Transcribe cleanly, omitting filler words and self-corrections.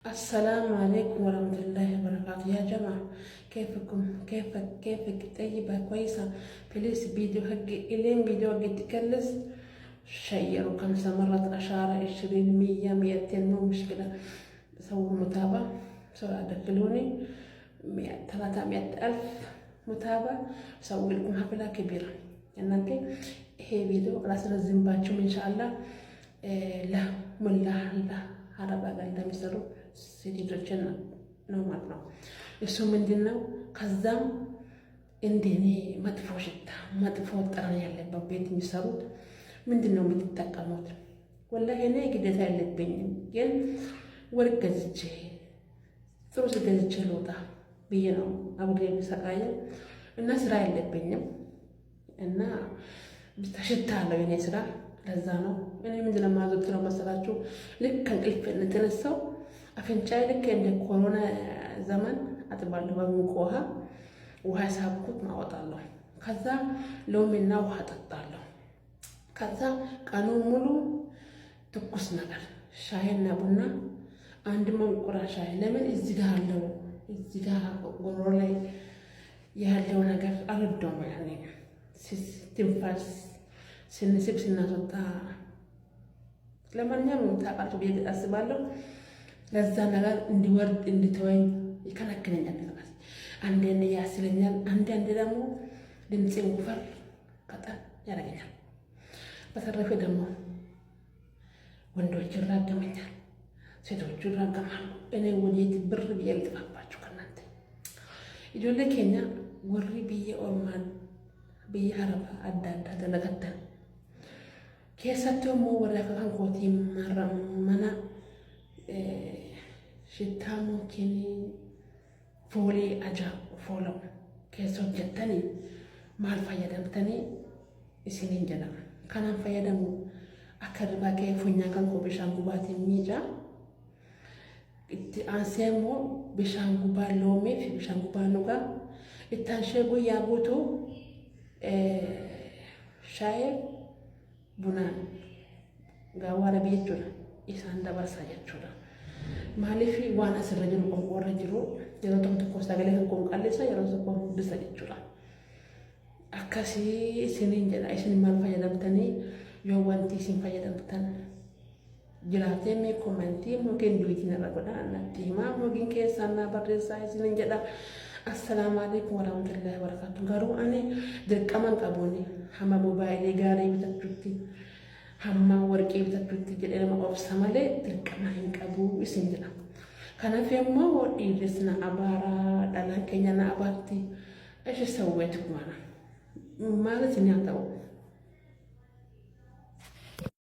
السلام عليكم ورحمة الله وبركاته يا جماعة. كيفكم؟ كيفك طيبة كويسة؟ بليز فيديو حقي إلين فيديو حقي تكلس شيروا 5 مرات 10 20 100 200 مو مشكلة. سووا متابعة سواء دخلوني 300,000 متابعة سووا لكم حفلة كبيرة. እናንተ ይሄ ቪዲዮ አላስረዝምባችሁም ኢንሻአላህ ላ ሙላ አረብ አገር እንደሚሰሩ ሴቶችን ነው ማለት ነው። እሱ ምንድነው? ከዛም እንደኔ መጥፎ ሽታ መጥፎ ጠረን ያለበት ቤት የሚሰሩት ምንድነው የምትጠቀሙት? ወላሂ እኔ ግዴታ የለብኝም፣ ግን ወርቅ ገዝቼ ጥሩ ገዝቼ ልውጣ ብዬ ነው አብሬ የሚሰቃየው እና ስራ የለብኝም እና ብታሽታ አለው የኔ ስራ። ለዛ ነው እኔ ምንድነው ማዘውትረው መሰላችሁ? ልክ ከእንቅልፍ እንደተነሳው አፍንጫዬ ልክ እንደ ኮሮና ዘመን አጥባለሁ በሙቅ ውሃ ሳብኩት ማወጣለሁ። ከዛ ሎሚና ውሃ ጠጣለሁ። ከዛ ቀኑን ሙሉ ትኩስ ነገር ሻይና ቡና አንድ ማንቆራ ሻይ። ለምን እዚህ ጋር አለው እዚህ ጋር ጎሮሮ ላይ ያለው ነገር አልወደውም። ያኔ ትንፋሽ ስንስብ ስናስወጣ ለማንኛውም ታውቃላችሁ ብዬ አስባለሁ። ለዛ ነገር እንዲወርድ እንድትወኝ ይከለክለኛል። ነገር አንዴ ያስለኛል፣ አንዴ ደግሞ ድምፄን ወፈር ቀጠን ያደርገኛል። በተረፈ ደግሞ ወንዶች ይራገመኛል፣ ሴቶቹ ይራገማሉ። እኔ ወዴት ብር ብዬ ልጥፋባችሁ ከእናንተ ኢጆሌ ኬኛ ወሪ ብዬ ኦርማን ብዬ አረባ አዳዳ ተለቀተን keessattuu immoo warra kan kootii mana shittaa mukkeen foolii ajaa'ibu foolamu keessa hojjettanii maal fayyadamtanii isiniin jedhama. Kanaan fayyadamu akka dibaa ka'ee funyaan kan koo bishaan gubaatiin miidhaa. Itti aansee immoo bishaan gubaa loomii fi bishaan gubaa nugaa itti aansee guyyaa guutuu shaayee bunaan gaawwaara jechuudha isaan dabarsaa jechuudha. Maaliif waan asirra jiru qonqoorra jiru yeroo tokko sagalee kan qonqallisa yeroo tokko guddisa jechuudha. Akkasii isiniin jedha. Isin maal fayyadamtanii yoo wanti isin fayyadamtan jiraatee mee koomentii mookin duwitiin irra godhaa natti himaa. Mookin keessaan naa barreessaa isiniin jedha. Assalaamu alaykum warahmatullahi wabarakatuh. Garuu ani dirqaman qabuuni hamma mobaayilii gaarii bitachuutti hamma warqee bitachuutti jedhee nama obsa malee dirqama hin qabu isin jedha. Kanaaf immoo dhiirris na abaaraa dhalaan keenya na abaatti ishi sawweetu mana maalis ni haa ta'u